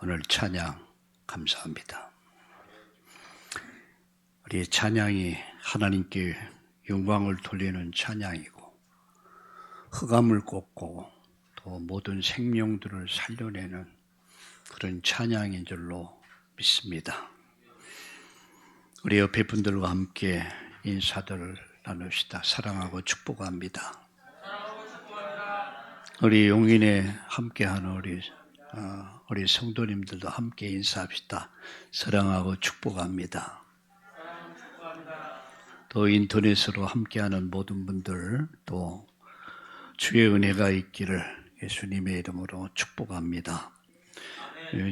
오늘 찬양 감사합니다. 우리 찬양이 하나님께 영광을 돌리는 찬양이고 흑암을 꺾고 또 모든 생명들을 살려내는 그런 찬양인 줄로 믿습니다. 우리 옆에 분들과 함께 인사들을 나눕시다. 사랑하고 축복합니다. 우리 용인에 함께하는 우리 성도님들도 함께 인사합시다. 사랑하고 축복합니다. 또 인터넷으로 함께하는 모든 분들 또 주의 은혜가 있기를 예수님의 이름으로 축복합니다.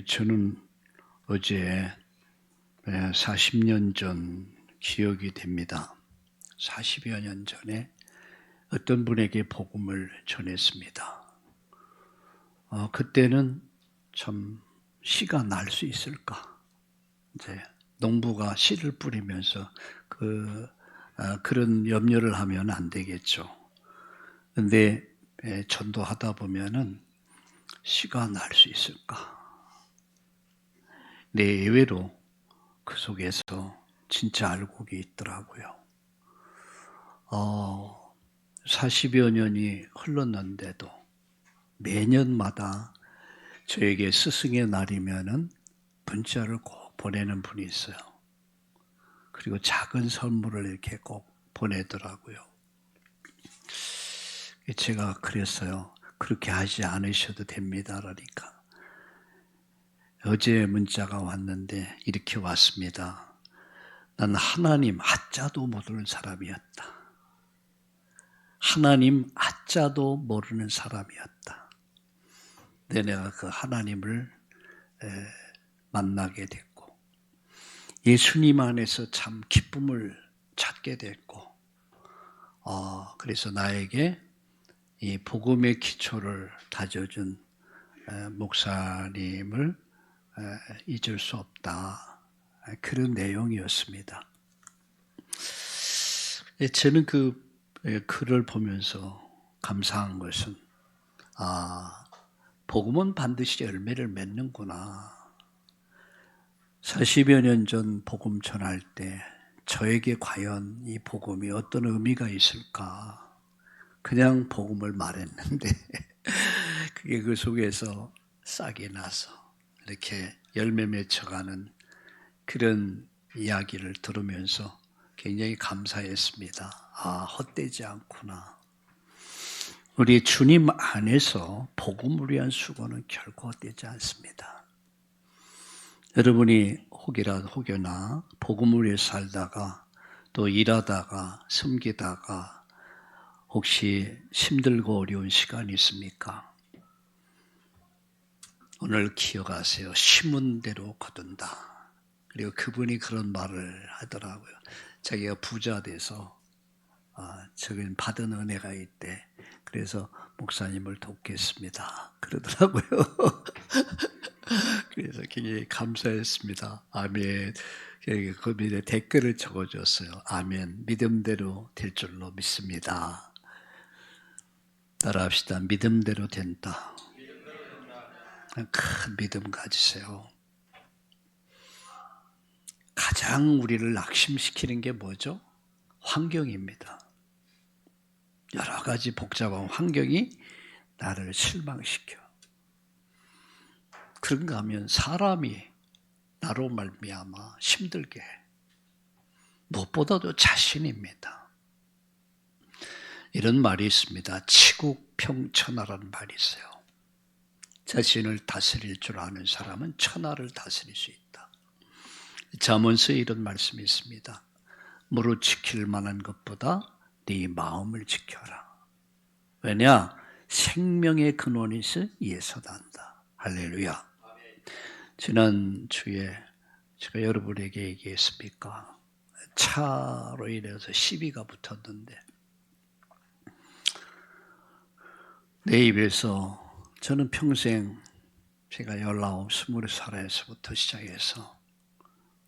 저는 어제 40년 전 기억이 됩니다. 40여 년 전에 어떤 분에게 복음을 전했습니다. 그때는 참 씨가 날 수 있을까? 이제 농부가 씨를 뿌리면서 그런 염려를 하면 안 되겠죠. 근데 전도하다 보면은 씨가 날 수 있을까? 네, 예외로 그 속에서 진짜 알곡이 있더라고요. 40여 년이 흘렀는데도 매년마다 저에게 스승의 날이면은 문자를 꼭 보내는 분이 있어요. 그리고 작은 선물을 이렇게 꼭 보내더라고요. 제가 그랬어요. 그렇게 하지 않으셔도 됩니다. 그러니까 어제 문자가 왔는데 이렇게 왔습니다. 난 하나님 아자도 모르는 사람이었다. 하나님 아자도 모르는 사람이었다. 내가 그 하나님을 만나게 됐고 예수님 안에서 참 기쁨을 찾게 됐고 그래서 나에게 이 복음의 기초를 다져준 목사님을 잊을 수 없다. 그런 내용이었습니다. 저는 그 글을 보면서 감사한 것은 복음은 반드시 열매를 맺는구나. 40여 년 전 복음 전할 때 저에게 과연 이 복음이 어떤 의미가 있을까? 그냥 복음을 말했는데 그게 그 속에서 싹이 나서 이렇게 열매 맺혀가는 그런 이야기를 들으면서 굉장히 감사했습니다. 헛되지 않구나. 우리 주님 안에서 복음을 위한 수고는 결코 헛되지 않습니다. 여러분이 혹여나 복음을 위해 살다가 또 일하다가 섬기다가 혹시 힘들고 어려운 시간이 있습니까? 오늘 기억하세요. 심은 대로 거둔다. 그리고 그분이 그런 말을 하더라고요. 자기가 부자 돼서 저긴 받은 은혜가 있대. 그래서 목사님을 돕겠습니다. 그러더라고요. 그래서 굉장히 감사했습니다. 아멘. 그 밑에 댓글을 적어줬어요. 아멘. 믿음대로 될 줄로 믿습니다. 따라합시다. 믿음대로 된다. 큰 믿음 가지세요. 가장 우리를 낙심시키는 게 뭐죠? 환경입니다. 여러 가지 복잡한 환경이 나를 실망시켜. 그런가 하면 사람이 나로 말미암아 힘들게 해. 무엇보다도 자신입니다. 이런 말이 있습니다. 치국평천하라는 말이 있어요. 자신을 다스릴 줄 아는 사람은 천하를 다스릴 수 있다. 잠언서에 이런 말씀이 있습니다. 무릇 지킬 만한 것보다 네 마음을 지켜라. 왜냐? 생명의 근원이 이에서 난다. 할렐루야. 지난 주에 제가 여러분에게 얘기했습니까? 차로 인해서 시비가 붙었는데 내 입에서 저는 평생 제가 19, 20살에서부터 시작해서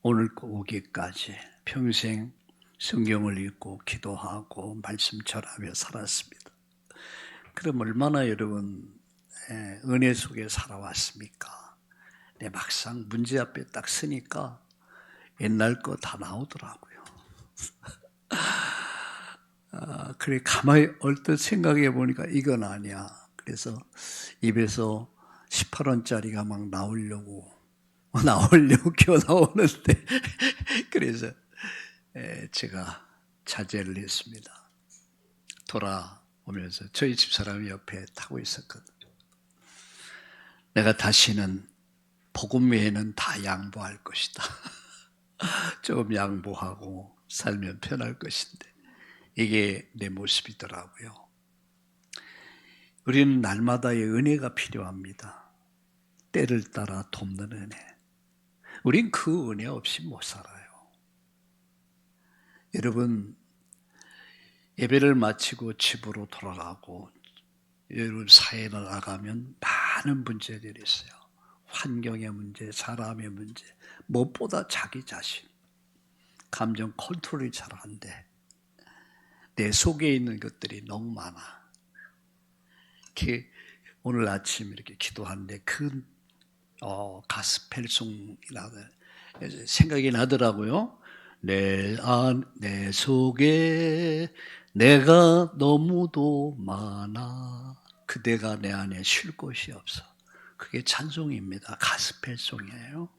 오늘 오기까지 평생 성경을 읽고 기도하고 말씀 전하며 살았습니다. 그럼 얼마나 여러분 은혜 속에 살아왔습니까? 근데 막상 문제 앞에 딱 서니까 옛날 거 다 나오더라고요. 그래 가만히 얼뜻 생각해 보니까 이건 아니야. 그래서 입에서 18원짜리가 막 나오려고 겨 나오는데 그래서 제가 자제를 했습니다. 돌아오면서 저희 집사람이 옆에 타고 있었거든요. 내가 다시는 복음 외에는 다 양보할 것이다. 조금 양보하고 살면 편할 것인데 이게 내 모습이더라고요. 우리는 날마다의 은혜가 필요합니다. 때를 따라 돕는 은혜. 우린 그 은혜 없이 못 살아요. 여러분, 예배를 마치고 집으로 돌아가고 여러분 사회에 나가면 많은 문제들이 있어요. 환경의 문제, 사람의 문제, 무엇보다 자기 자신. 감정 컨트롤이 잘 안 돼. 내 속에 있는 것들이 너무 많아. 오늘 아침 이렇게 기도하는데 가스펠송이라고 생각이 나더라고요. 내 속에 내가 너무도 많아. 그대가 내 안에 쉴 곳이 없어. 그게 찬송입니다. 가스펠송이에요.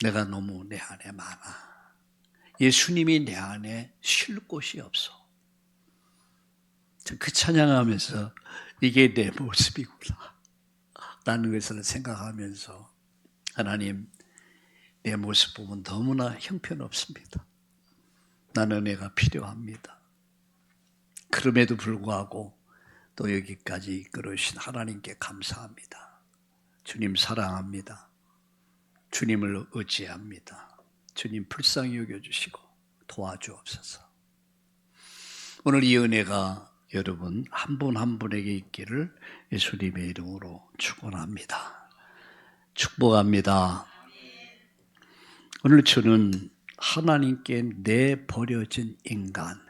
내가 너무 내 안에 많아. 예수님이 내 안에 쉴 곳이 없어. 그 찬양하면서 이게 내 모습이구나 라는 것을 생각하면서 하나님 내 모습 보면 너무나 형편없습니다. 나는 은혜가 필요합니다. 그럼에도 불구하고 또 여기까지 이끌으신 하나님께 감사합니다. 주님 사랑합니다. 주님을 의지합니다. 주님 불쌍히 여겨주시고 도와주옵소서. 오늘 이 은혜가 여러분 한 분 한 분에게 있기를 예수님의 이름으로 축원합니다. 축복합니다. 오늘 저는 하나님께 내버려진 인간.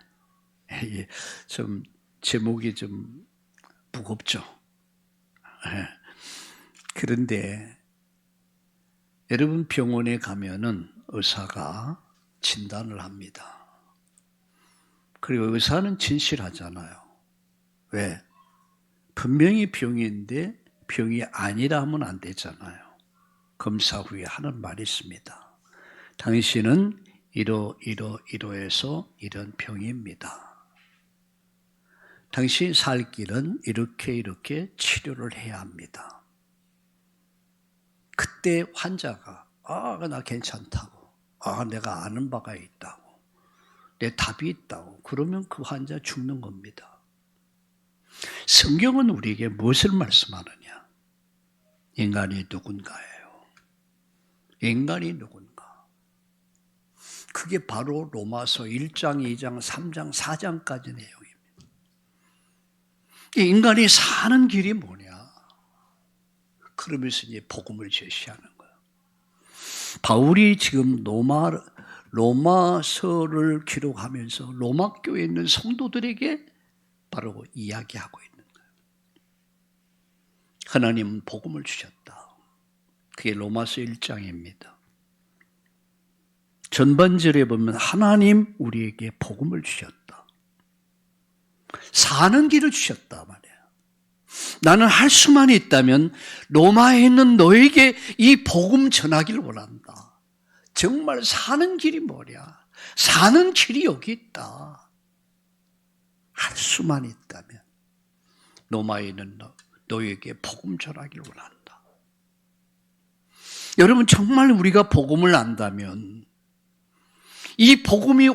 좀 제목이 좀 무겁죠. 그런데 여러분 병원에 가면은 의사가 진단을 합니다. 그리고 의사는 진실하잖아요. 왜? 분명히 병인데 병이 아니라 하면 안 되잖아요. 검사 후에 하는 말이 있습니다. 당신은 이러해서 이런 병입니다. 당신 살 길은 이렇게 치료를 해야 합니다. 그때 환자가 나 괜찮다고, 내가 아는 바가 있다고, 내 답이 있다고 그러면 그 환자 죽는 겁니다. 성경은 우리에게 무엇을 말씀하느냐? 인간이 누군가예요. 인간이 누군가? 그게 바로 로마서 1장, 2장, 3장, 4장까지 내용입니다. 인간이 사는 길이 뭐냐? 그러면서 이제 복음을 제시하는 거예요. 바울이 지금 로마서를 기록하면서 로마 교회에 있는 성도들에게 바로 이야기하고 있는 거예요. 하나님은 복음을 주셨다. 그게 로마서 1장입니다. 전반절에 보면 하나님 우리에게 복음을 주셨다. 사는 길을 주셨다 말이에요. 나는 할 수만 있다면 로마에 있는 너에게 이 복음 전하기를 원한다. 정말 사는 길이 뭐냐? 사는 길이 여기 있다. 할 수만 있다면 로마에 있는 너에게 복음 전하기를 원한다. 여러분 정말 우리가 복음을 안다면 이 복음이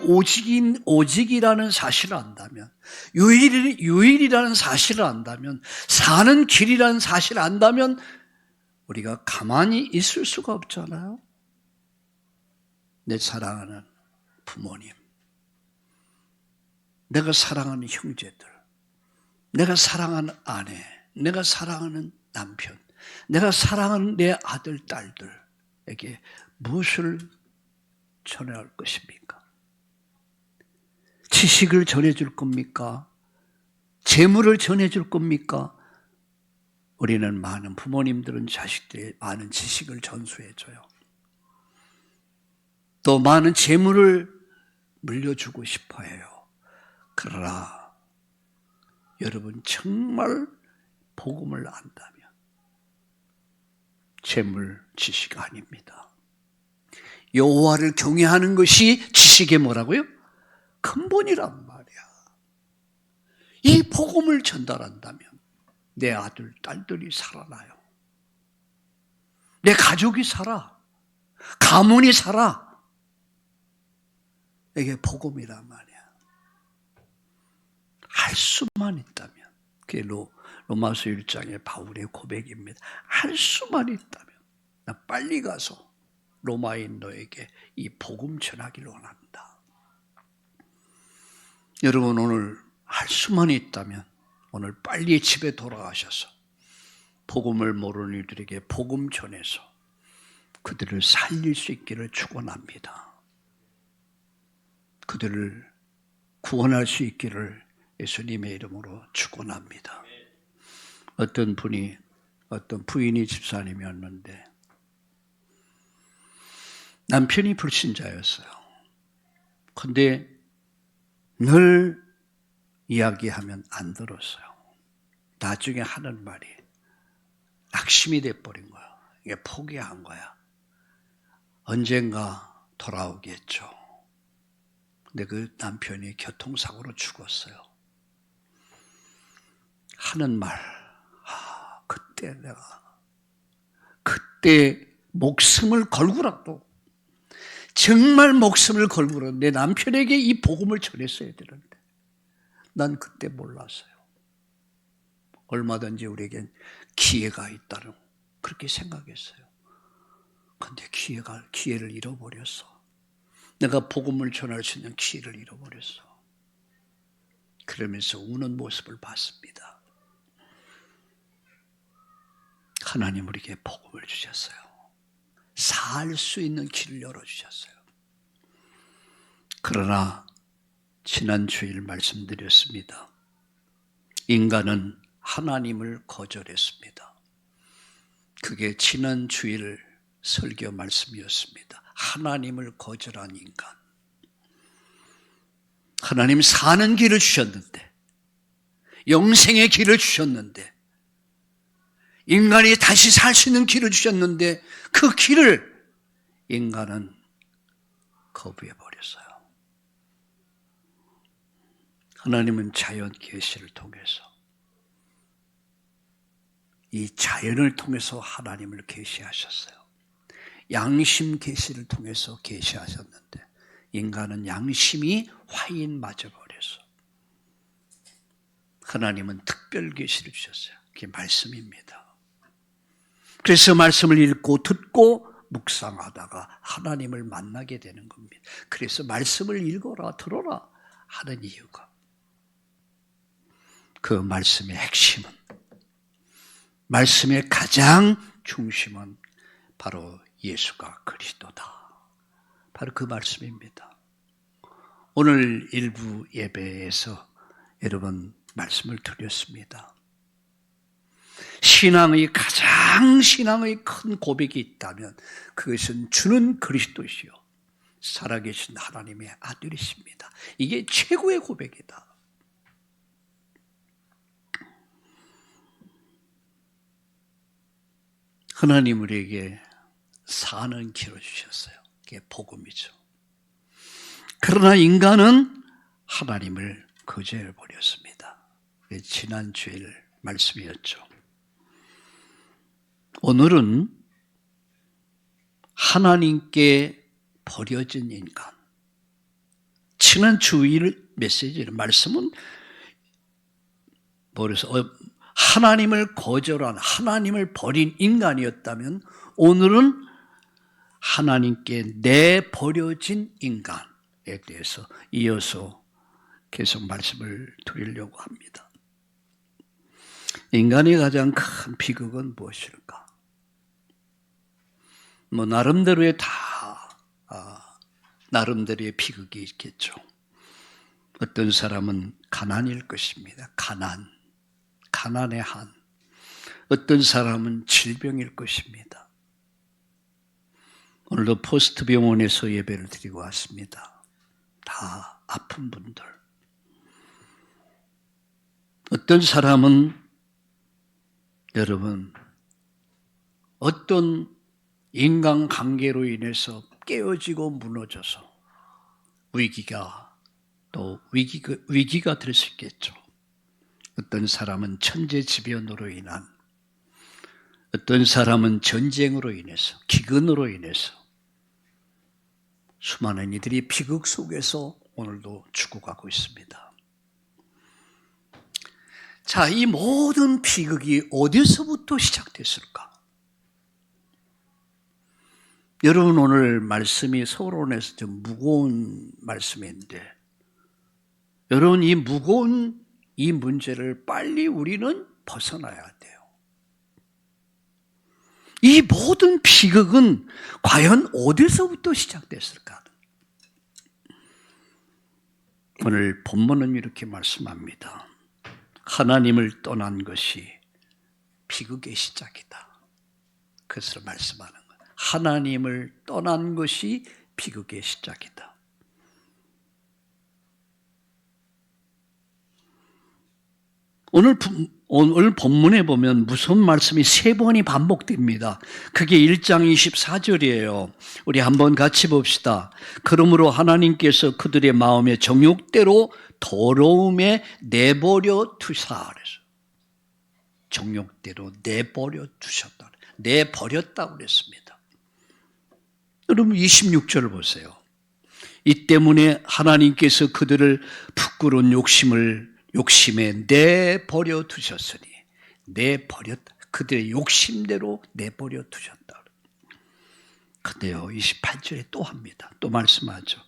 오직이라는 사실을 안다면 유일이라는 사실을 안다면 사는 길이라는 사실을 안다면 우리가 가만히 있을 수가 없잖아요. 내 사랑하는 부모님, 내가 사랑하는 형제들, 내가 사랑하는 아내, 내가 사랑하는 남편, 내가 사랑하는 내 아들, 딸들에게 무엇을 전해야 할 것입니까? 지식을 전해줄 겁니까? 재물을 전해줄 겁니까? 우리는 많은 부모님들은 자식들이 많은 지식을 전수해줘요. 또 많은 재물을 물려주고 싶어 해요. 그러나 여러분 정말 복음을 안다면 재물, 지식 아닙니다. 여호와를 경외하는 것이 지식의 뭐라고요? 근본이란 말이야. 이 복음을 전달한다면 내 아들, 딸들이 살아나요. 내 가족이 살아. 가문이 살아. 이게 복음이란 말이야. 할 수만 있다면, 그게 로마서 1장의 바울의 고백입니다. 할 수만 있다면 나 빨리 가서 로마인 너에게 이 복음 전하기를 원한다. 여러분 오늘 할 수만 있다면 오늘 빨리 집에 돌아가셔서 복음을 모르는 이들에게 복음 전해서 그들을 살릴 수 있기를 축원합니다. 그들을 구원할 수 있기를 예수님의 이름으로 축원합니다. 어떤 부인이 집사님이었는데 남편이 불신자였어요. 그런데 늘 이야기하면 안 들었어요. 나중에 하는 말이 낙심이 돼버린 거야. 이게 포기한 거야. 언젠가 돌아오겠죠. 근데 그 남편이 교통사고로 죽었어요. 하는 말, 그때 목숨을 걸고라도 정말 목숨을 걸고라도 내 남편에게 이 복음을 전했어야 되는데 난 그때 몰랐어요. 얼마든지 우리에겐 기회가 있다는 그렇게 생각했어요. 그런데 기회를 잃어버렸어. 내가 복음을 전할 수 있는 기회를 잃어버렸어. 그러면서 우는 모습을 봤습니다. 하나님 우리에게 복음을 주셨어요. 살 수 있는 길을 열어주셨어요. 그러나 지난 주일 말씀드렸습니다. 인간은 하나님을 거절했습니다. 그게 지난 주일 설교 말씀이었습니다. 하나님을 거절한 인간. 하나님 사는 길을 주셨는데, 영생의 길을 주셨는데, 인간이 다시 살 수 있는 길을 주셨는데 그 길을 인간은 거부해버렸어요. 하나님은 자연 계시를 통해서 이 자연을 통해서 하나님을 계시하셨어요. 양심 계시를 통해서 계시하셨는데 인간은 양심이 화인 맞아버려서 하나님은 특별 계시를 주셨어요. 그게 말씀입니다. 그래서 말씀을 읽고 듣고 묵상하다가 하나님을 만나게 되는 겁니다. 그래서 말씀을 읽어라 들어라 하는 이유가 그 말씀의 핵심은 말씀의 가장 중심은 바로 예수가 그리스도다. 바로 그 말씀입니다. 오늘 일부 예배에서 여러분 말씀을 드렸습니다. 신앙의 큰 고백이 있다면 그것은 주는 그리스도시요 살아계신 하나님의 아들이십니다. 이게 최고의 고백이다. 하나님 우리에게 사는 길을 주셨어요. 그게 복음이죠. 그러나 인간은 하나님을 거절해버렸습니다. 그게 지난 주일 말씀이었죠. 오늘은 하나님께 버려진 인간. 지난 주일 메시지는 말씀은 하나님을 거절한 하나님을 버린 인간이었다면 오늘은 하나님께 내버려진 인간에 대해서 이어서 계속 말씀을 드리려고 합니다. 인간의 가장 큰 비극은 무엇일까? 나름대로의 나름대로의 비극이 있겠죠. 어떤 사람은 가난일 것입니다. 가난의 한. 어떤 사람은 질병일 것입니다. 오늘도 포스트 병원에서 예배를 드리고 왔습니다. 다 아픈 분들. 어떤 사람은 여러분 어떤 인간관계로 인해서 깨어지고 무너져서 위기가 될 수 있겠죠. 어떤 사람은 천재지변으로 인한, 어떤 사람은 전쟁으로 인해서, 기근으로 인해서 수많은 이들이 비극 속에서 오늘도 죽어가고 있습니다. 자, 이 모든 비극이 어디서부터 시작됐을까? 여러분, 오늘 말씀이 서론에서 좀 무거운 말씀인데, 여러분, 이 무거운 이 문제를 빨리 우리는 벗어나야 돼요. 이 모든 비극은 과연 어디서부터 시작됐을까? 오늘 본문은 이렇게 말씀합니다. 하나님을 떠난 것이 비극의 시작이다. 그것을 말씀하는 거예요. 하나님을 떠난 것이 비극의 시작이다. 오늘 본문에 보면 무슨 말씀이 3번이 반복됩니다. 그게 1장 24절이에요. 우리 한번 같이 봅시다. 그러므로 하나님께서 그들의 마음의 정욕대로 더러움에 내버려 두사. 정욕대로 내버려 두셨다. 내버렸다고 그랬습니다. 여러분 26절을 보세요. 이 때문에 하나님께서 그들을 부끄러운 욕심에 내버려 두셨으니, 그들의 욕심대로 내버려 두셨다. 근데요, 28절에 또 합니다. 또 말씀하죠.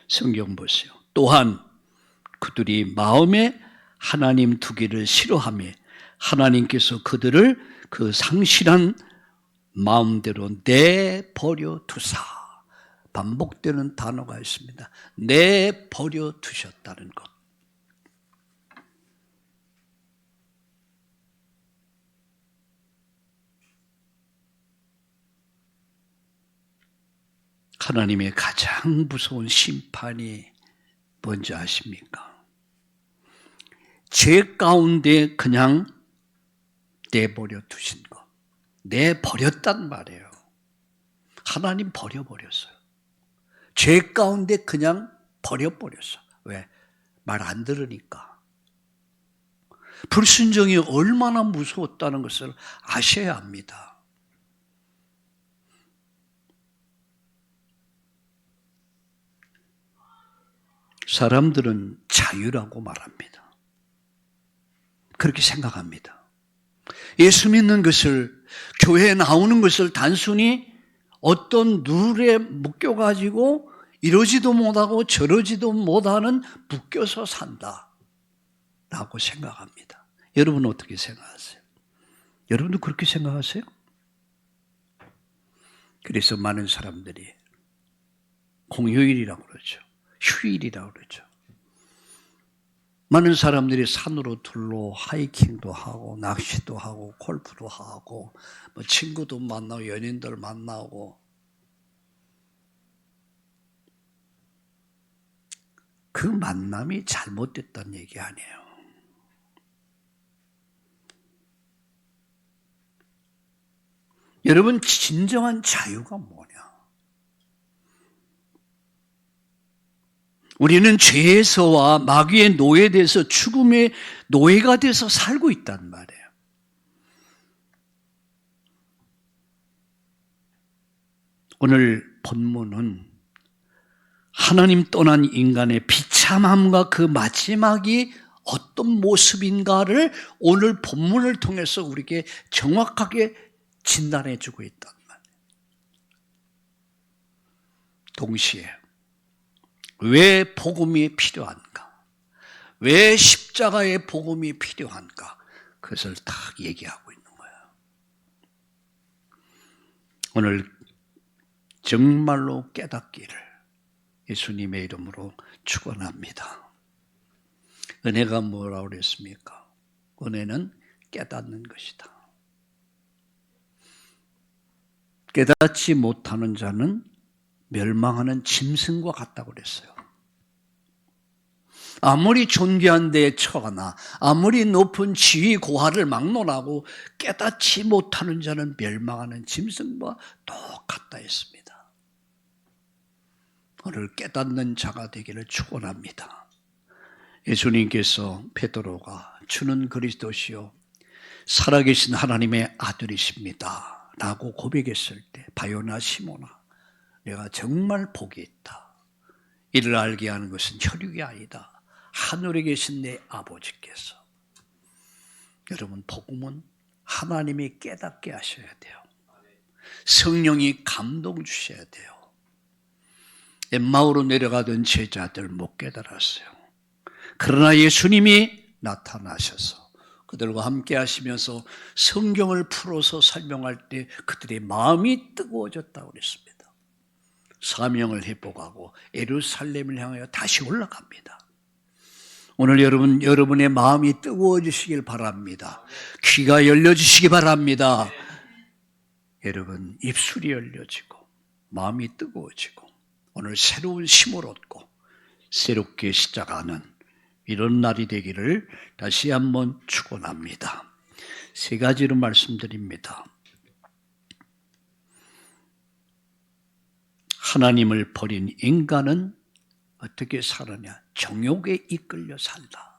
성경 보세요. 또한 그들이 마음에 하나님 두기를 싫어하며 하나님께서 그들을 그 상실한 마음대로 내버려 두사. 반복되는 단어가 있습니다. 내버려 두셨다는 것. 하나님의 가장 무서운 심판이 뭔지 아십니까? 죄 가운데 그냥 내버려 두신 것. 내버렸단 말이에요. 하나님 버려버렸어요. 죄 가운데 그냥 버려버렸어. 왜? 말 안 들으니까. 불순종이 얼마나 무서웠다는 것을 아셔야 합니다. 사람들은 자유라고 말합니다. 그렇게 생각합니다. 예수 믿는 것을, 교회에 나오는 것을 단순히 어떤 룰에 묶여가지고 이러지도 못하고 저러지도 못하는 묶여서 산다 라고 생각합니다. 여러분은 어떻게 생각하세요? 여러분도 그렇게 생각하세요? 그래서 많은 사람들이 공휴일이라고 그러죠. 휴일이라고 그러죠. 많은 사람들이 산으로 둘러 하이킹도 하고 낚시도 하고 골프도 하고 뭐 친구도 만나고 연인들 만나고 그 만남이 잘못됐다는 얘기 아니에요. 여러분 진정한 자유가 뭐냐? 우리는 죄에서와 마귀의 노예돼서 죽음의 노예가 돼서 살고 있단 말이에요. 오늘 본문은 하나님 떠난 인간의 비참함과 그 마지막이 어떤 모습인가를 오늘 본문을 통해서 우리에게 정확하게 진단해 주고 있단 말이에요. 동시에 왜 복음이 필요한가? 왜 십자가의 복음이 필요한가? 그것을 딱 얘기하고 있는 거예요. 오늘 정말로 깨닫기를 예수님의 이름으로 축원합니다. 은혜가 뭐라고 그랬습니까? 은혜는 깨닫는 것이다. 깨닫지 못하는 자는 멸망하는 짐승과 같다고 그랬어요. 아무리 존귀한 데에 처하나 아무리 높은 지위 고하를 막론하고 깨닫지 못하는 자는 멸망하는 짐승과 똑같다 했습니다. 오늘 깨닫는 자가 되기를 축원합니다. 예수님께서 베드로가 주는 그리스도시요 살아계신 하나님의 아들이십니다 라고 고백했을 때 바요나 시모나 내가 정말 복이 있다. 이를 알게 하는 것은 혈육이 아니다. 하늘에 계신 내 아버지께서. 여러분, 복음은 하나님이 깨닫게 하셔야 돼요. 성령이 감동 주셔야 돼요. 엠마오로 내려가던 제자들 못 깨달았어요. 그러나 예수님이 나타나셔서 그들과 함께 하시면서 성경을 풀어서 설명할 때 그들의 마음이 뜨거워졌다고 그랬습니다. 사명을 회복하고 예루살렘을 향하여 다시 올라갑니다. 오늘 여러분의 마음이 뜨거워지시길 바랍니다. 귀가 열려지시기 바랍니다. 여러분, 입술이 열려지고 마음이 뜨거워지고 오늘 새로운 힘을 얻고 새롭게 시작하는 이런 날이 되기를 다시 한번 축원합니다. 세 가지로 말씀드립니다. 하나님을 버린 인간은 어떻게 살느냐? 정욕에 이끌려 살다.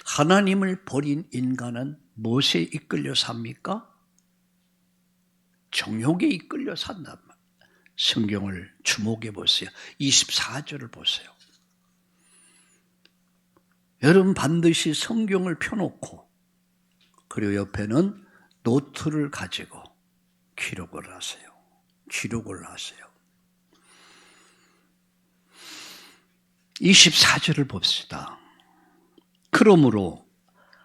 하나님을 버린 인간은 무엇에 이끌려 삽니까? 정욕에 이끌려 산단 말이에요. 성경을 주목해 보세요. 24절을 보세요. 여러분 반드시 성경을 펴놓고 그리고 옆에는 노트를 가지고 기록을 하세요. 기록을 하세요. 24절을 봅시다. 그러므로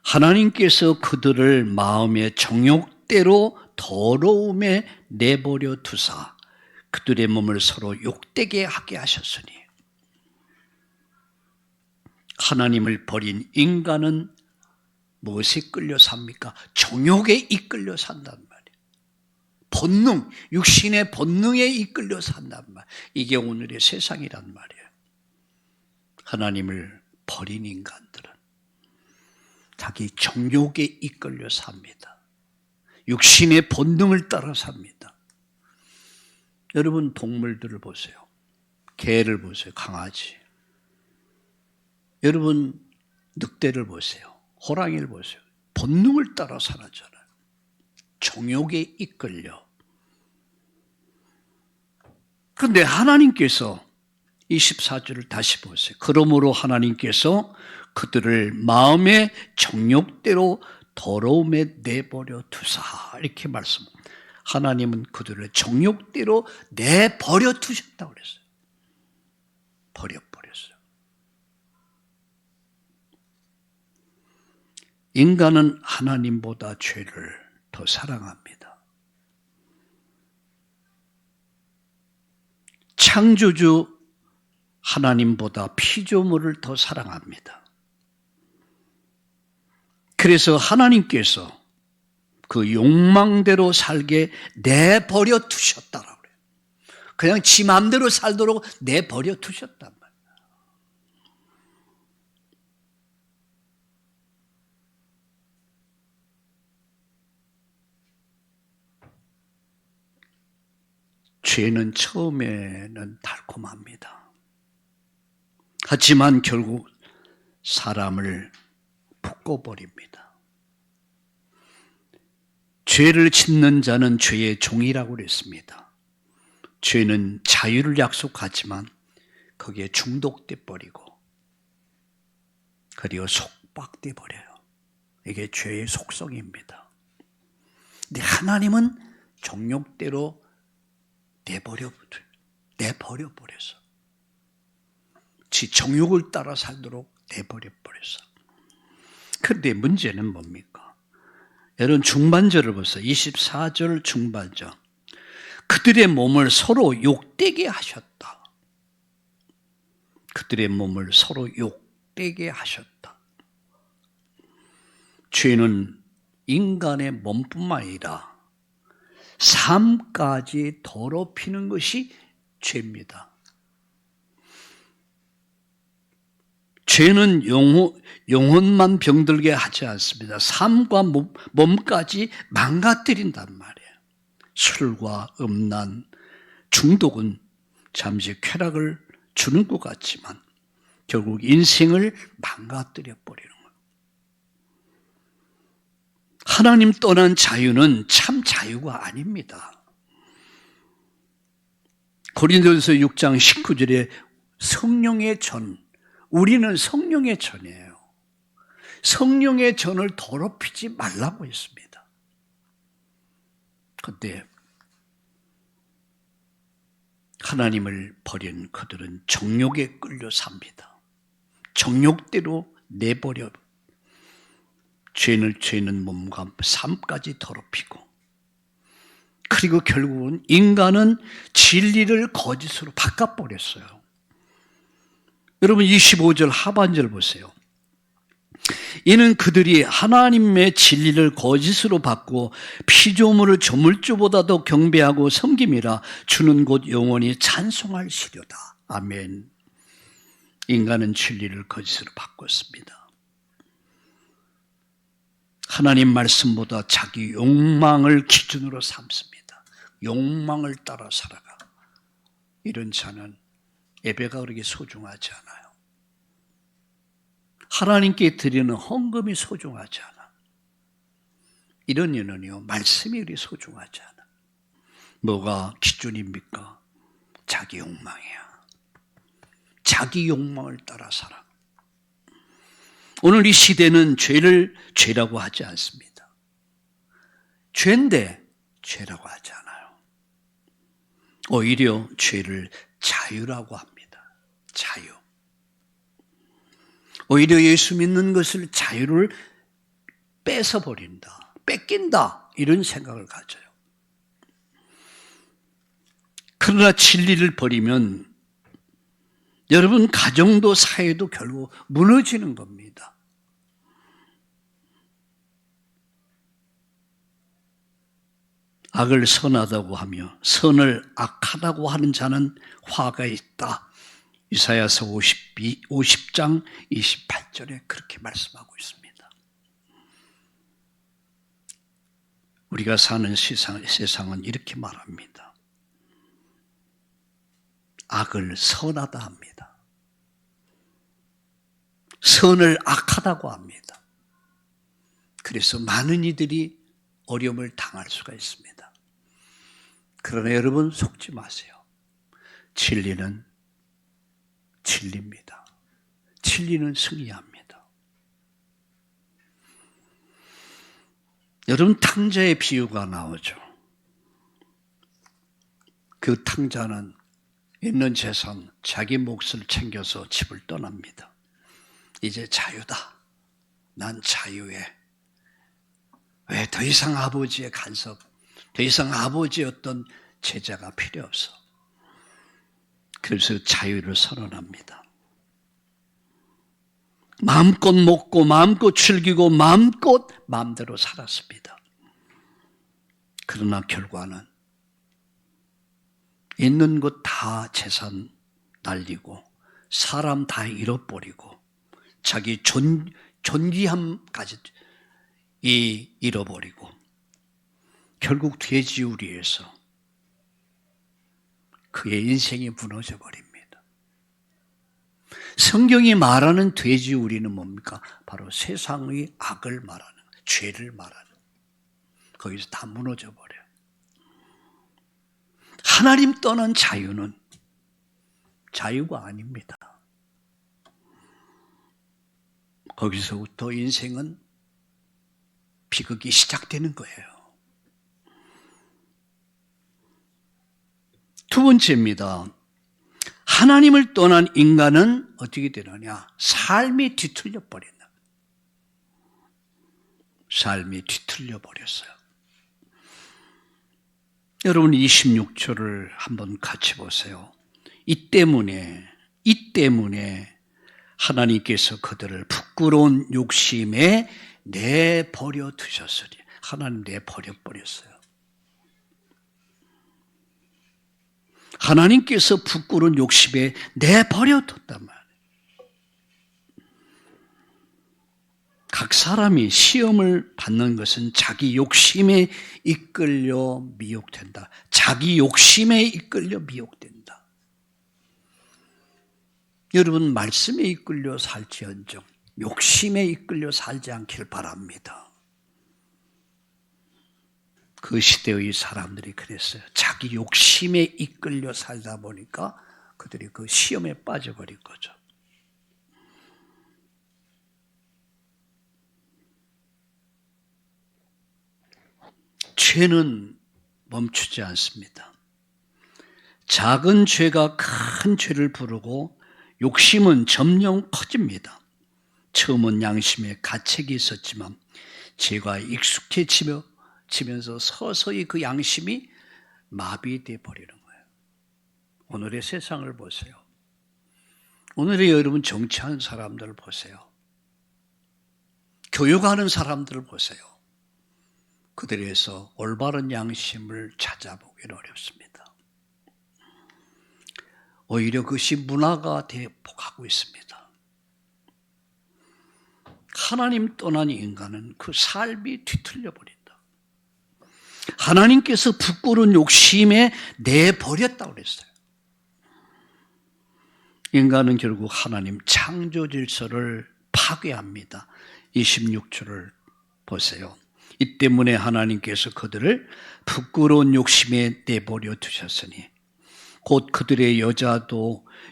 하나님께서 그들을 마음의 정욕대로 더러움에 내버려 두사 그들의 몸을 서로 욕되게 하게 하셨으니 하나님을 버린 인간은 무엇에 끌려 삽니까? 정욕에 이끌려 산단 말이에요. 본능, 육신의 본능에 이끌려 산단 말이에요. 이게 오늘의 세상이란 말이에요. 하나님을 버린 인간들은 자기 정욕에 이끌려 삽니다. 육신의 본능을 따라 삽니다. 여러분 동물들을 보세요. 개를 보세요. 강아지. 여러분 늑대를 보세요. 호랑이를 보세요. 본능을 따라 살았잖아요. 정욕에 이끌려. 그런데 하나님께서 24절을 다시 보세요. 그러므로 하나님께서 그들을 마음의 정욕대로 더러움에 내버려 두사 이렇게 말씀합니다. 하나님은 그들을 정욕대로 내버려 두셨다고 그랬어요. 버렸어요. 인간은 하나님보다 죄를 더 사랑합니다. 창조주 하나님보다 피조물을 더 사랑합니다. 그래서 하나님께서 그 욕망대로 살게 내버려 두셨다라고 그래요. 그냥 지 마음대로 살도록 내버려 두셨단 말이에요. 죄는 처음에는 달콤합니다. 하지만 결국 사람을 묶어버립니다. 죄를 짓는 자는 죄의 종이라고 그랬습니다. 죄는 자유를 약속하지만 거기에 중독돼 버리고 그리고 속박돼 버려요. 이게 죄의 속성입니다. 근데 하나님은 정욕대로 내버려 버려서 지 정욕을 따라 살도록 내버려 버려서. 그런데 문제는 뭡니까? 여러분 중반절을 보세요. 24절 중반절. 그들의 몸을 서로 욕되게 하셨다. 그들의 몸을 서로 욕되게 하셨다. 죄는 인간의 몸뿐만 아니라 삶까지 더럽히는 것이 죄입니다. 죄는 영혼만 병들게 하지 않습니다. 삶과 몸까지 망가뜨린단 말이에요. 술과 음란, 중독은 잠시 쾌락을 주는 것 같지만 결국 인생을 망가뜨려 버리는 거예요. 하나님 떠난 자유는 참 자유가 아닙니다. 고린도전서 6장 19절에 성령의 전, 우리는 성령의 전이에요. 성령의 전을 더럽히지 말라고 했습니다. 그때 하나님을 버린 그들은 정욕에 끌려 삽니다. 정욕대로 내버려 죄는 몸과 삶까지 더럽히고, 그리고 결국은 인간은 진리를 거짓으로 바꿔버렸어요. 여러분 25절 하반절 보세요. 이는 그들이 하나님의 진리를 거짓으로 바꾸어 피조물을 조물주보다도 경배하고 섬김이라 주는 곧 영원히 찬송할 시료다. 아멘. 인간은 진리를 거짓으로 바꿨습니다. 하나님 말씀보다 자기 욕망을 기준으로 삼습니다. 욕망을 따라 살아가. 이런 자는 예배가 그렇게 소중하지 않아요. 하나님께 드리는 헌금이 소중하지 않아. 이런 이는요, 말씀이 그리 소중하지 않아. 뭐가 기준입니까? 자기 욕망이야. 자기 욕망을 따라 살아. 오늘 이 시대는 죄를 죄라고 하지 않습니다. 죄인데 죄라고 하지 않아요. 오히려 죄를 자유라고 합니다. 자유. 오히려 예수 믿는 것을 자유를 뺏어버린다, 뺏긴다, 이런 생각을 가져요. 그러나 진리를 버리면 여러분 가정도 사회도 결국 무너지는 겁니다. 악을 선하다고 하며 선을 악하다고 하는 자는 화가 있다. 이사야서 50장 28절에 그렇게 말씀하고 있습니다. 우리가 사는 세상은 이렇게 말합니다. 악을 선하다 합니다. 선을 악하다고 합니다. 그래서 많은 이들이 어려움을 당할 수가 있습니다. 그러나 여러분 속지 마세요. 진리는 진리입니다. 진리는 승리합니다. 여러분 탕자의 비유가 나오죠. 그 탕자는 있는 재산, 자기 몫을 챙겨서 집을 떠납니다. 이제 자유다. 난 자유해. 왜 더 이상 아버지의 간섭, 더 이상 아버지의 어떤 제자가 필요 없어. 그래서 자유를 선언합니다. 마음껏 먹고 마음껏 즐기고 마음대로 살았습니다. 그러나 결과는 있는 것 다 재산 날리고 사람 다 잃어버리고 자기 존귀함까지 잃어버리고 결국 돼지우리에서 그의 인생이 무너져 버립니다. 성경이 말하는 돼지우리는 뭡니까? 바로 세상의 악을 말하는, 죄를 말하는, 거기서 다 무너져 버려요. 하나님 떠난 자유는 자유가 아닙니다. 거기서부터 인생은 비극이 시작되는 거예요. 두 번째입니다. 하나님을 떠난 인간은 어떻게 되느냐? 삶이 뒤틀려 버린다. 삶이 뒤틀려 버렸어요. 여러분 26절을 한번 같이 보세요. 이 때문에 하나님께서 그들을 부끄러운 욕심에 내버려 두셨으리. 하나님 내버려 버렸어요. 하나님께서 부끄러운 욕심에 내버려뒀단 말이에요. 각 사람이 시험을 받는 것은 자기 욕심에 이끌려 미혹된다. 자기 욕심에 이끌려 미혹된다. 여러분, 말씀에 이끌려 살지언정 욕심에 이끌려 살지 않길 바랍니다. 그 시대의 사람들이 그랬어요. 자기 욕심에 이끌려 살다 보니까 그들이 그 시험에 빠져버린 거죠. 죄는 멈추지 않습니다. 작은 죄가 큰 죄를 부르고 욕심은 점점 커집니다. 처음은 양심에 가책이 있었지만 죄가 익숙해지면서 서서히 그 양심이 마비되어 버리는 거예요. 오늘의 세상을 보세요. 오늘의 여러분 정치하는 사람들을 보세요. 교육하는 사람들을 보세요. 그들에서 올바른 양심을 찾아보기는 어렵습니다. 오히려 그것이 문화가 대폭하고 있습니다. 하나님 떠난 인간은 그 삶이 뒤틀려 버린다. 하나님께서 부끄러운 욕심에 내버렸다고 그랬어요. 인간은 결국 하나님 창조 질서를 파괴합니다. 26절을 보세요. 이 때문에 하나님께서 그들을 부끄러운 욕심에 내버려 두셨으니 곧 그들의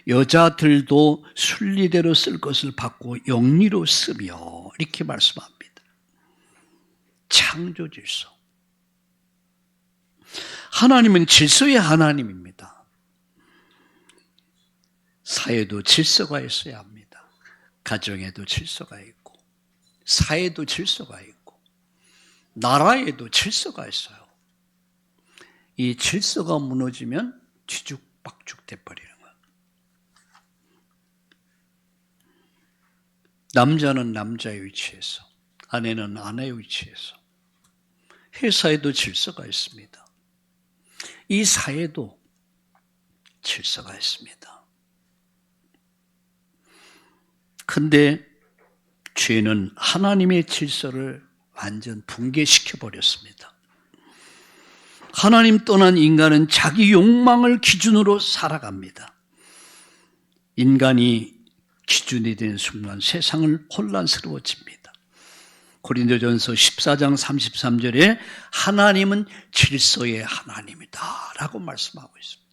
여자들도 순리대로 쓸 것을 받고 영리로 쓰며 이렇게 말씀합니다. 창조 질서. 하나님은 질서의 하나님입니다. 사회도 질서가 있어야 합니다. 가정에도 질서가 있고 사회도 질서가 있고 나라에도 질서가 있어요. 이 질서가 무너지면 뒤죽박죽 돼버리는 거예요. 남자는 남자의 위치에서, 아내는 아내의 위치에서, 회사에도 질서가 있습니다. 이 사회도 질서가 있습니다. 근데 죄는 하나님의 질서를 완전 붕괴시켜버렸습니다. 하나님 떠난 인간은 자기 욕망을 기준으로 살아갑니다. 인간이 기준이 된 순간 세상은 혼란스러워집니다. 고린도전서 14장 33절에 하나님은 질서의 하나님이다 라고 말씀하고 있습니다.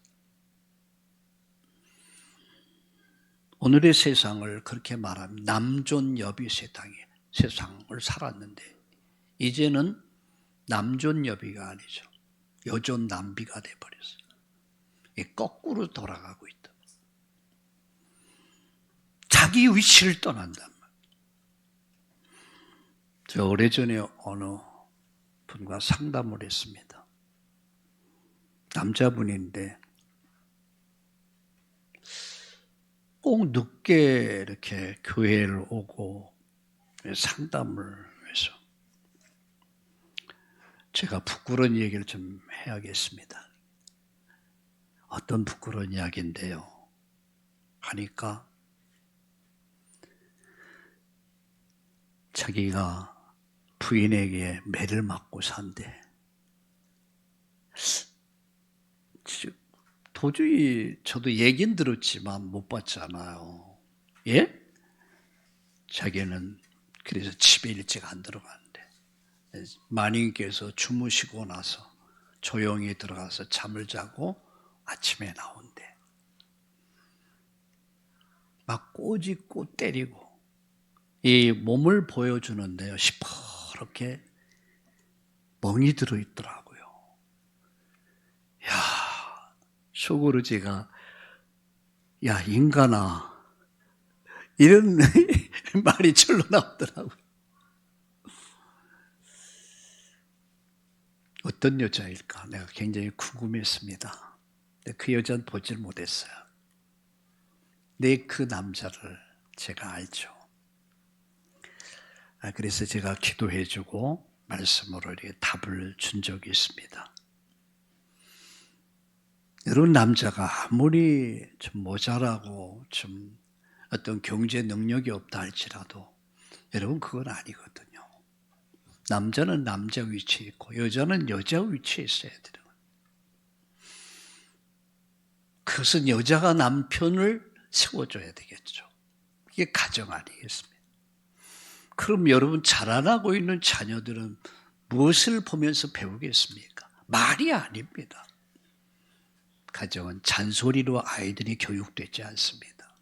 오늘의 세상을 그렇게 말하면 남존여비 세상을 살았는데 이제는 남존여비가 아니죠. 여존남비가 돼버렸어요. 거꾸로 돌아가고 있다. 자기 위치를 떠난단 말이에요. 제가 오래전에 어느 분과 상담을 했습니다. 남자분인데 꼭 늦게 이렇게 교회를 오고 상담을 해서 제가 부끄러운 얘기를 좀 해야겠습니다. 어떤 부끄러운 이야기인데요. 하니까 자기가 부인에게 매를 맞고 산대. 도저히 저도 얘긴 들었지만 못 봤잖아요. 예? 자기는 그래서 집에 일찍 안 들어간대. 마님께서 주무시고 나서 조용히 들어가서 잠을 자고 아침에 나온대. 막 꼬집고 때리고 이 몸을 보여주는데요. 시퍼렇게 멍이 들어있더라고요. 야, 속으로 제가 야 인간아 이런 말이 절로 나오더라고요. 어떤 여자일까? 내가 굉장히 궁금했습니다. 근데 그 여자는 보질 못했어요. 근데 그 남자를 제가 알죠. 그래서 제가 기도해주고 말씀으로 이렇게 답을 준 적이 있습니다. 여러분, 남자가 아무리 좀 모자라고 좀 어떤 경제 능력이 없다 할지라도 여러분, 그건 아니거든요. 남자는 남자 위치에 있고 여자는 여자 위치에 있어야 돼요. 그것은 여자가 남편을 세워줘야 되겠죠. 이게 가정 아니겠습니까? 그럼 여러분, 자라나고 있는 자녀들은 무엇을 보면서 배우겠습니까? 말이 아닙니다. 가정은 잔소리로 아이들이 교육되지 않습니다.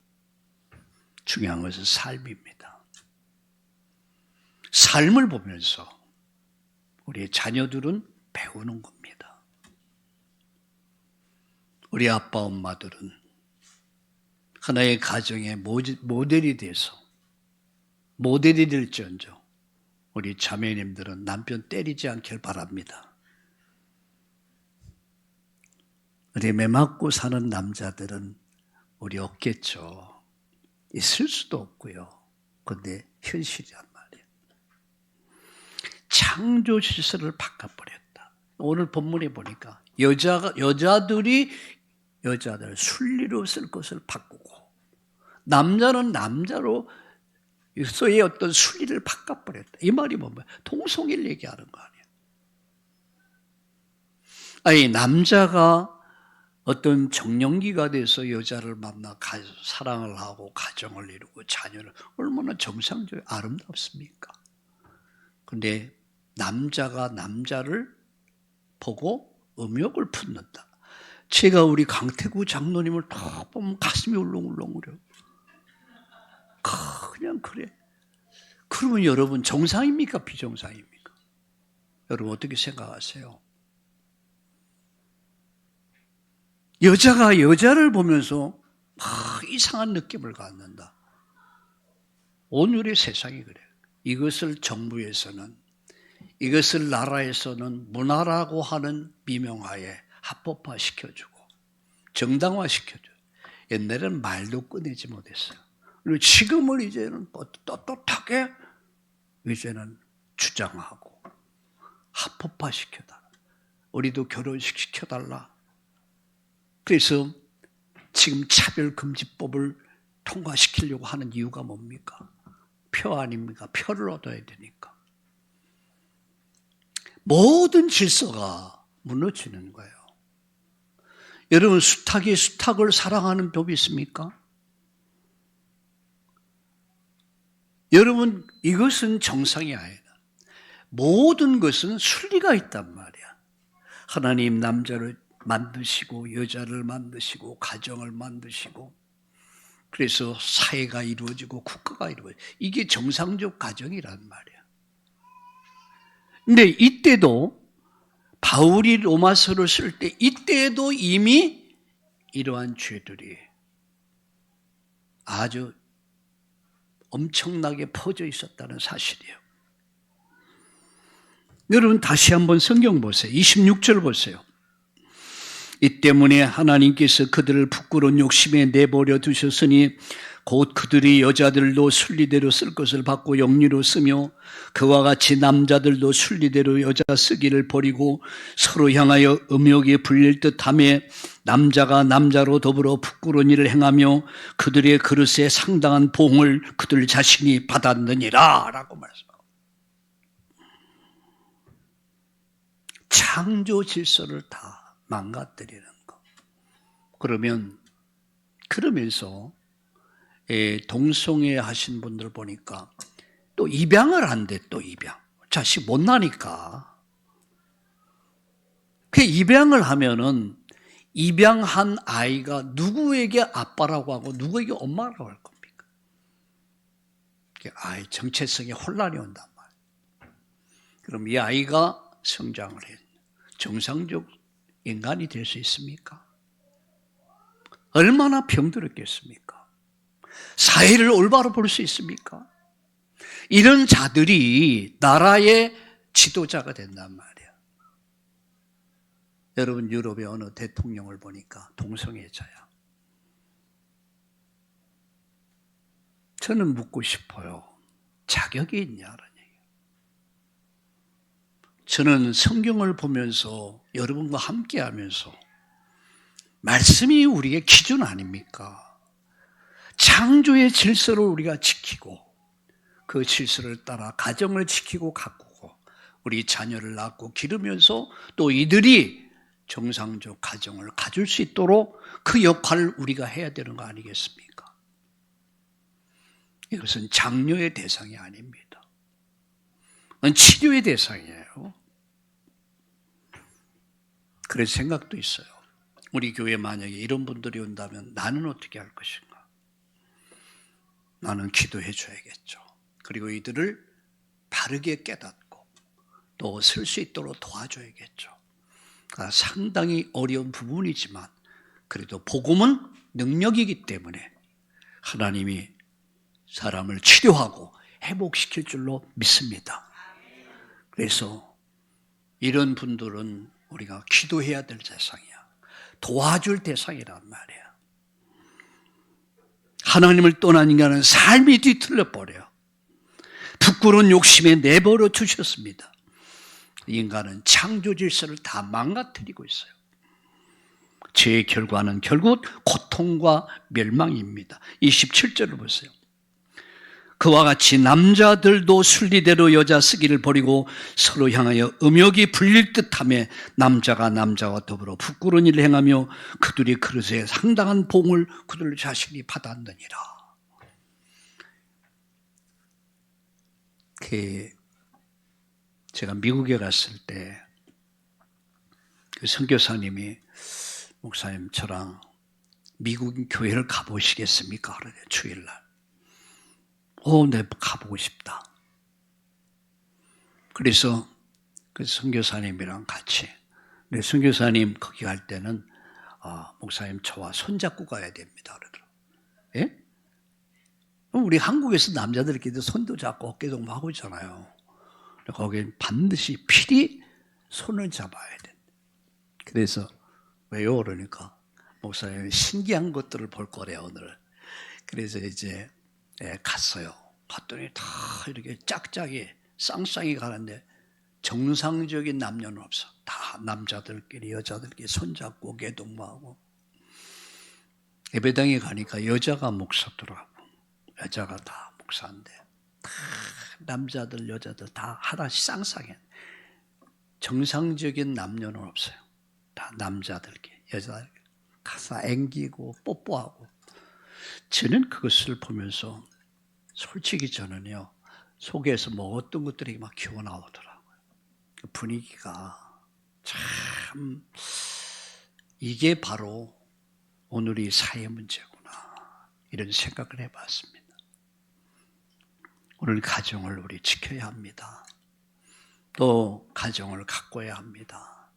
중요한 것은 삶입니다. 삶을 보면서 우리의 자녀들은 배우는 겁니다. 우리 아빠 엄마들은 하나의 가정의 모델이 돼서 모델이 될지언정 우리 자매님들은 남편 때리지 않길 바랍니다. 우리 매맞고 사는 남자들은 우리 없겠죠. 있을 수도 없고요. 그런데 현실이란 말이에요. 창조 질서를 바꿔버렸다. 오늘 본문에 보니까 여자들이 여자들 순리로 쓸 것을 바꾸고 남자는 남자로 소의 어떤 순리를 바꿔버렸다. 이 말이 뭐냐? 동성애를 얘기하는 거 아니에요. 아니, 남자가 어떤 정년기가 돼서 여자를 만나 사랑을 하고 가정을 이루고 자녀를 얼마나 정상적이고 아름답습니까? 그런데 남자가 남자를 보고 음욕을 품는다. 제가 우리 강태구 장로님을 딱 보면 가슴이 울렁울렁거려. 그냥 그래. 그러면 여러분, 정상입니까? 비정상입니까? 여러분, 어떻게 생각하세요? 여자가 여자를 보면서 이상한 느낌을 갖는다. 오늘의 세상이 그래요. 이것을 정부에서는, 이것을 나라에서는 문화라고 하는 미명하에 합법화 시켜주고 정당화 시켜줘요. 옛날에는 말도 꺼내지 못했어요. 그리고 지금은 이제는 떳떳하게 이제는 주장하고 합법화 시켜달라. 우리도 결혼식 시켜달라. 그래서 지금 차별금지법을 통과시키려고 하는 이유가 뭡니까? 표 아닙니까? 표를 얻어야 되니까. 모든 질서가 무너지는 거예요. 여러분, 수탉이 수탉을 사랑하는 법이 있습니까? 여러분, 이것은 정상이 아니다. 모든 것은 순리가 있단 말이야. 하나님 남자를 만드시고 여자를 만드시고 가정을 만드시고 그래서 사회가 이루어지고 국가가 이루어지고 이게 정상적 가정이란 말이야. 근데 이때도 바울이 로마서를 쓸 때 이때도 이미 이러한 죄들이 아주 엄청나게 퍼져 있었다는 사실이에요. 여러분, 다시 한번 성경 보세요. 26절 보세요. 이 때문에 하나님께서 그들을 부끄러운 욕심에 내버려 두셨으니 곧 그들이 여자들도 순리대로 쓸 것을 받고 영리로 쓰며 그와 같이 남자들도 순리대로 여자 쓰기를 버리고 서로 향하여 음욕에 불릴 듯하며 남자가 남자로 더불어 부끄러운 일을 행하며 그들의 그릇에 상당한 보응을 그들 자신이 받았느니라 라고 말씀합니다. 창조 질서를 다 망가뜨리는 거. 그러면서 동성애 하신 분들 보니까 또 입양을 한대. 또 입양. 자식 못 나니까. 그 입양을 하면은 입양한 아이가 누구에게 아빠라고 하고 누구에게 엄마라고 할 겁니까? 아이 정체성에 혼란이 온단 말이에요. 그럼 이 아이가 성장을 해 정상적 인간이 될 수 있습니까? 얼마나 병들었겠습니까? 사회를 올바로 볼 수 있습니까? 이런 자들이 나라의 지도자가 된단 말이에요. 여러분, 유럽의 어느 대통령을 보니까 동성애자야. 저는 묻고 싶어요. 자격이 있냐는 얘기예요. 저는 성경을 보면서 여러분과 함께하면서 말씀이 우리의 기준 아닙니까? 창조의 질서를 우리가 지키고 그 질서를 따라 가정을 지키고 가꾸고 우리 자녀를 낳고 기르면서 또 이들이 정상적 가정을 가질 수 있도록 그 역할을 우리가 해야 되는 거 아니겠습니까? 이것은 장려의 대상이 아닙니다. 치료의 대상이에요. 그래서 생각도 있어요. 우리 교회에 만약에 이런 분들이 온다면 나는 어떻게 할 것인가? 나는 기도해 줘야겠죠. 그리고 이들을 바르게 깨닫고 또 쓸 수 있도록 도와줘야겠죠. 상당히 어려운 부분이지만 그래도 복음은 능력이기 때문에 하나님이 사람을 치료하고 회복시킬 줄로 믿습니다. 그래서 이런 분들은 우리가 기도해야 될 대상이야. 도와줄 대상이란 말이야. 하나님을 떠난 인간은 삶이 뒤틀려 버려요. 부끄러운 욕심에 내버려 두셨습니다. 인간은 창조 질서를 다 망가뜨리고 있어요. 죄의 결과는 결국 고통과 멸망입니다. 27절을 보세요. 그와 같이 남자들도 순리대로 여자 쓰기를 버리고 서로 향하여 음욕이 불릴 듯하며 남자가 남자와 더불어 부끄러운 일을 행하며 그들이 그릇에 상당한 봉을 그들 자신이 받았느니라. 제가 미국에 갔을 때 그 선교사님이 목사님 저랑 미국 교회를 가보시겠습니까? 그러네 주일날. 네, 가보고 싶다. 그래서 그 선교사님이랑 같이. 근데 선교사님 거기 갈 때는 목사님 저와 손잡고 가야 됩니다. 그러더라고요. 예? 우리 한국에서 남자들끼리 손도 잡고 어깨동무 하고 있잖아요. 거기는 반드시 필히 손을 잡아야 돼. 그래서 왜요? 그러니까 목사님 신기한 것들을 볼 거래요 오늘. 그래서 이제 갔어요. 갔더니 다 이렇게 짝짝이 쌍쌍이 가는데 정상적인 남녀는 없어. 다 남자들끼리 여자들끼리 손잡고 어깨동무하고. 예배당에 가니까 여자가 목사더라고. 여자가 다 목사인데 다 남자들 여자들 다 하나씩 쌍쌍해. 정상적인 남녀는 없어요. 다 남자들끼리 여자들끼리 가서 앵기고 뽀뽀하고. 저는 그것을 보면서 솔직히 저는요 속에서 뭐 어떤 것들이 막 기어나오더라고요. 그 분위기가 참 이게 바로 오늘의 사회 문제구나 이런 생각을 해봤습니다. 오늘 가정을 우리 지켜야 합니다. 또 가정을 가꿔야 합니다.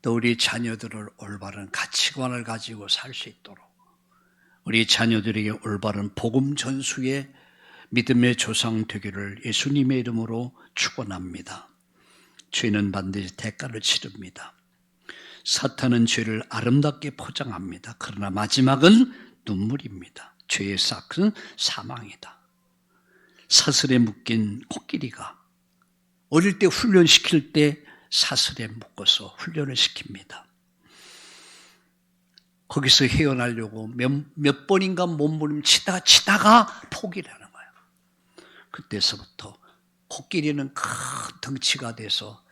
또 우리 자녀들을 올바른 가치관을 가지고 살 수 있도록 우리 자녀들에게 올바른 복음 전수의 믿음의 조상 되기를 예수님의 이름으로 축원합니다. 죄는 반드시 대가를 치릅니다. 사탄은 죄를 아름답게 포장합니다. 그러나 마지막은 눈물입니다. 죄의 싹은 사망이다. 사슬에 묶인 코끼리가 어릴 때 훈련시킬 때 사슬에 묶어서 훈련을 시킵니다. 거기서 헤어나려고 몇 번인가 몸부림치다가 포기를 하는 거예요. 그때서부터 코끼리는 큰 덩치가 돼서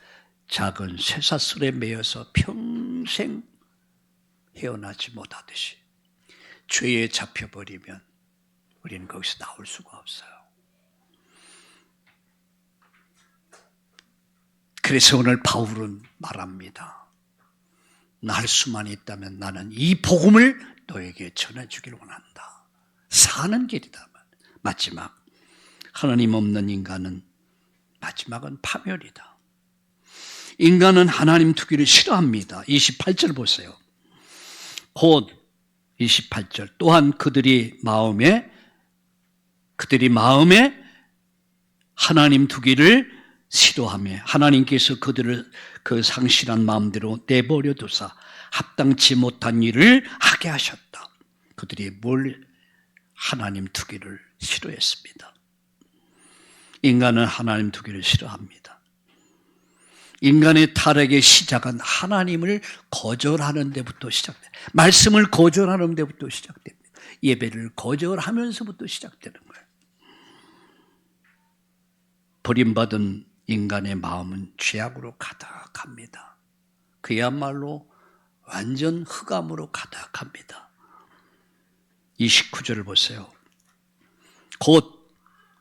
작은 쇠사슬에 매여서 평생 헤어나지 못하듯이 죄에 잡혀버리면 우리는 거기서 나올 수가 없어요. 그래서 오늘 바울은 말합니다. 날 수만 있다면 나는 이 복음을 너에게 전해주기를 원한다. 사는 길이다. 마지막 하나님 없는 인간은 마지막은 파멸이다. 인간은 하나님 두기를 싫어합니다. 28절 보세요. 곧 28절 또한 그들이 마음에 하나님 두기를 싫어하며 하나님께서 그들을 그 상실한 마음대로 내버려 두사 합당치 못한 일을 하게 하셨다. 그들이 뭘 하나님 두기를 싫어했습니다. 인간은 하나님 두기를 싫어합니다. 인간의 타락의 시작은 하나님을 거절하는 데부터 시작돼요. 말씀을 거절하는 데부터 시작됩니다. 예배를 거절하면서부터 시작되는 거예요. 버림받은 인간의 마음은 죄악으로 가득합니다. 그야말로 완전 흑암으로 가득합니다. 29절을 보세요. 곧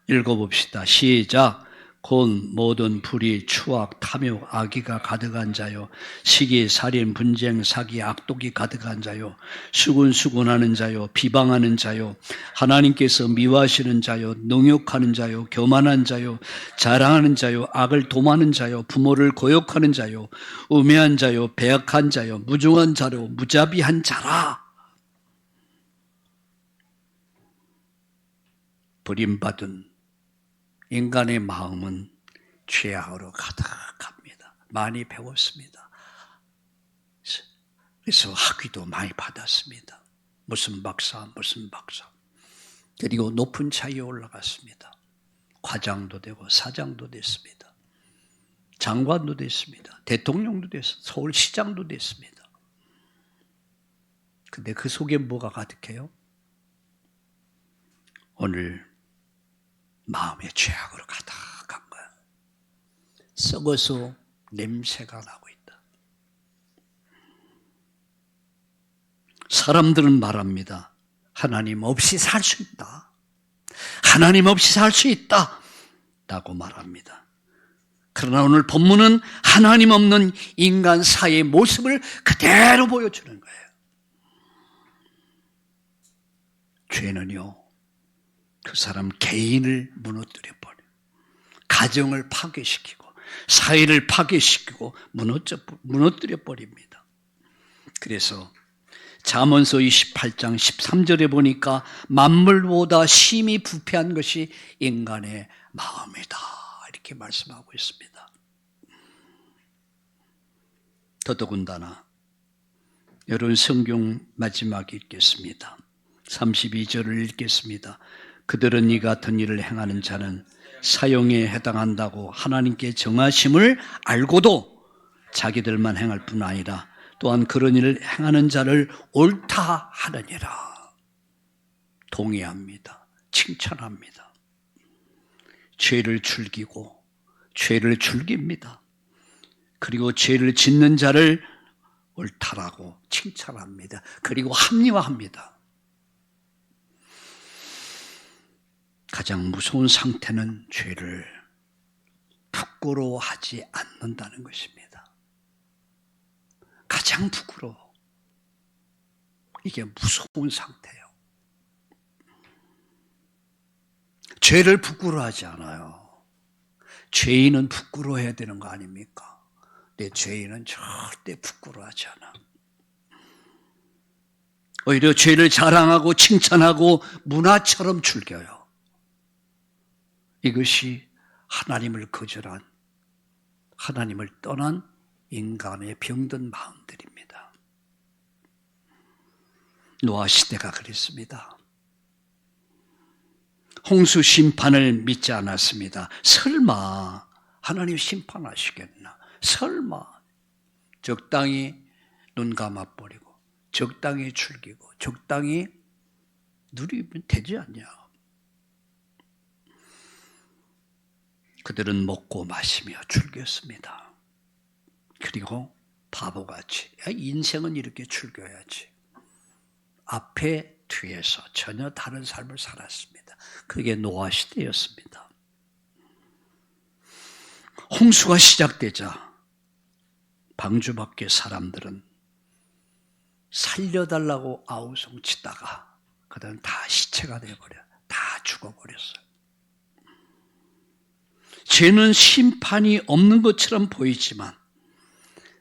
읽어봅시다. 시작. 곧 모든 불의, 추악, 탐욕, 악의가 가득한 자요, 시기, 살인, 분쟁, 사기, 악독이 가득한 자요, 수군수군하는 자요, 비방하는 자요, 하나님께서 미워하시는 자요, 능욕하는 자요, 교만한 자요, 자랑하는 자요, 악을 도마는 자요, 부모를 고욕하는 자요, 우매한 자요, 배역한 자요, 무중한 자요, 무자비한 자라. 버림받은 인간의 마음은 죄악으로 가득합니다. 많이 배웠습니다. 그래서 학위도 많이 받았습니다. 무슨 박사. 그리고 높은 차이에 올라갔습니다. 과장도 되고 사장도 됐습니다. 장관도 됐습니다. 대통령도 됐습니다. 서울시장도 됐습니다. 근데 그 속에 뭐가 가득해요? 오늘 마음의 죄악으로 가득한 거야. 썩어서 냄새가 나고 있다. 사람들은 말합니다. 하나님 없이 살 수 있다. 하나님 없이 살 수 있다. 라고 말합니다. 그러나 오늘 본문은 하나님 없는 인간 사이의 모습을 그대로 보여주는 거예요. 죄는요, 그 사람 개인을 무너뜨려버려요. 가정을 파괴시키고 사회를 파괴시키고 무너뜨려버립니다. 그래서 잠언서 28장 13절에 보니까 만물보다 심히 부패한 것이 인간의 마음이다, 이렇게 말씀하고 있습니다. 더더군다나 여러분 성경 마지막에 읽겠습니다. 32절을 읽겠습니다. 그들은 이 같은 일을 행하는 자는 사형에 해당한다고 하나님께 정하심을 알고도 자기들만 행할 뿐 아니라 또한 그런 일을 행하는 자를 옳다 하느니라. 동의합니다. 칭찬합니다. 죄를 즐기고 죄를 즐깁니다. 그리고 죄를 짓는 자를 옳다라고 칭찬합니다. 그리고 합리화합니다. 가장 무서운 상태는 죄를 부끄러워하지 않는다는 것입니다. 가장 부끄러워. 이게 무서운 상태예요. 죄를 부끄러워하지 않아요. 죄인은 부끄러워해야 되는 거 아닙니까? 내 죄인은 절대 부끄러워하지 않아. 오히려 죄를 자랑하고 칭찬하고 문화처럼 즐겨요. 이것이 하나님을 거절한, 하나님을 떠난 인간의 병든 마음들입니다. 노아 시대가 그랬습니다. 홍수 심판을 믿지 않았습니다. 설마 하나님 심판하시겠나? 설마. 적당히 눈 감아버리고 적당히 즐기고 적당히 누리면 되지 않냐? 그들은 먹고 마시며 즐겼습니다. 그리고 바보같이 인생은 이렇게 즐겨야지, 앞에 뒤에서 전혀 다른 삶을 살았습니다. 그게 노아 시대였습니다. 홍수가 시작되자 방주 밖의 사람들은 살려달라고 아우성치다가 그들은 다 시체가 되어버려, 다 죽어버렸어요. 죄는 심판이 없는 것처럼 보이지만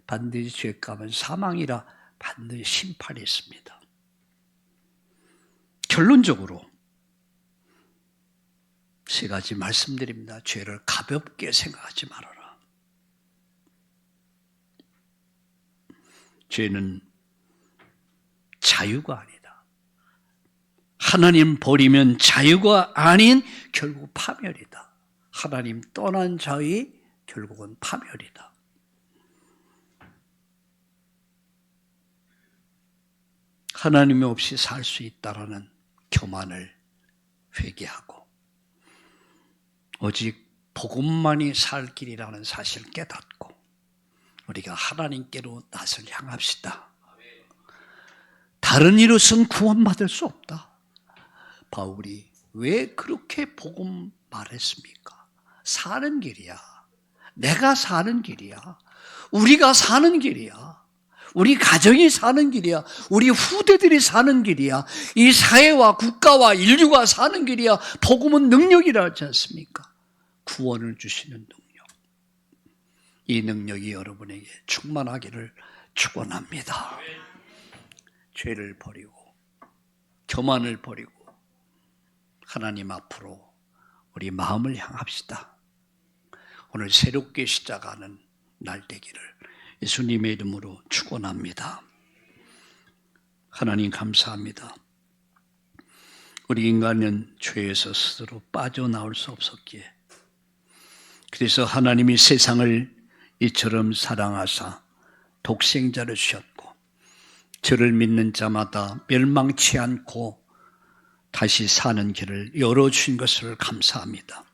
반드시 죄값은 사망이라 반드시 심판이 있습니다. 결론적으로 세 가지 말씀드립니다. 죄를 가볍게 생각하지 말아라. 죄는 자유가 아니다. 하나님 버리면 자유가 아닌 결국 파멸이다. 하나님 떠난 자의 결국은 파멸이다. 하나님 없이 살 수 있다라는 교만을 회개하고 오직 복음만이 살 길이라는 사실을 깨닫고 우리가 하나님께로 낯을 향합시다. 다른 이로선 구원받을 수 없다. 바울이 왜 그렇게 복음 말했습니까? 사는 길이야. 내가 사는 길이야. 우리가 사는 길이야. 우리 가정이 사는 길이야. 우리 후대들이 사는 길이야. 이 사회와 국가와 인류가 사는 길이야. 복음은 능력이라 하지 않습니까? 구원을 주시는 능력. 이 능력이 여러분에게 충만하기를 축원합니다. 죄를 버리고 교만을 버리고 하나님 앞으로 우리 마음을 향합시다. 오늘 새롭게 시작하는 날 되기를 예수님의 이름으로 축원합니다. 하나님 감사합니다. 우리 인간은 죄에서 스스로 빠져나올 수 없었기에 그래서 하나님이 세상을 이처럼 사랑하사 독생자를 주셨고 저를 믿는 자마다 멸망치 않고 다시 사는 길을 열어주신 것을 감사합니다.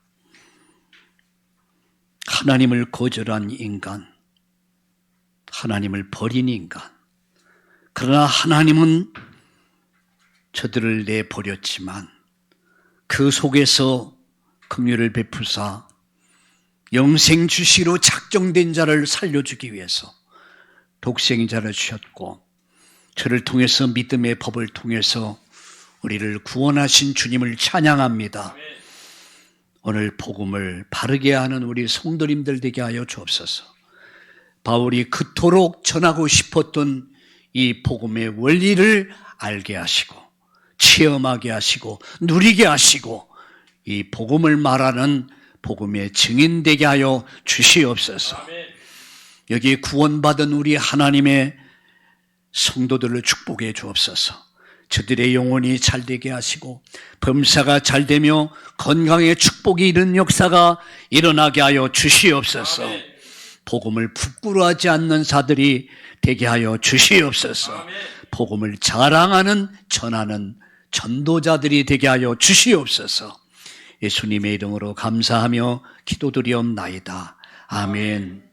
하나님을 거절한 인간, 하나님을 버린 인간, 그러나 하나님은 저들을 내버렸지만 그 속에서 긍휼을 베푸사 영생 주시로 작정된 자를 살려주기 위해서 독생자를 주셨고 저를 통해서 믿음의 법을 통해서 우리를 구원하신 주님을 찬양합니다. 오늘 복음을 바르게 하는 우리 성도님들 되게 하여 주옵소서. 바울이 그토록 전하고 싶었던 이 복음의 원리를 알게 하시고 체험하게 하시고 누리게 하시고 이 복음을 말하는 복음의 증인 되게 하여 주시옵소서. 여기 구원받은 우리 하나님의 성도들을 축복해 주옵소서. 저들의 영혼이 잘되게 하시고 범사가 잘되며 건강에 축복이 이른 역사가 일어나게 하여 주시옵소서. 복음을 부끄러워하지 않는 자들이 되게 하여 주시옵소서. 복음을 자랑하는 전하는 전도자들이 되게 하여 주시옵소서. 예수님의 이름으로 감사하며 기도드리옵나이다. 아멘.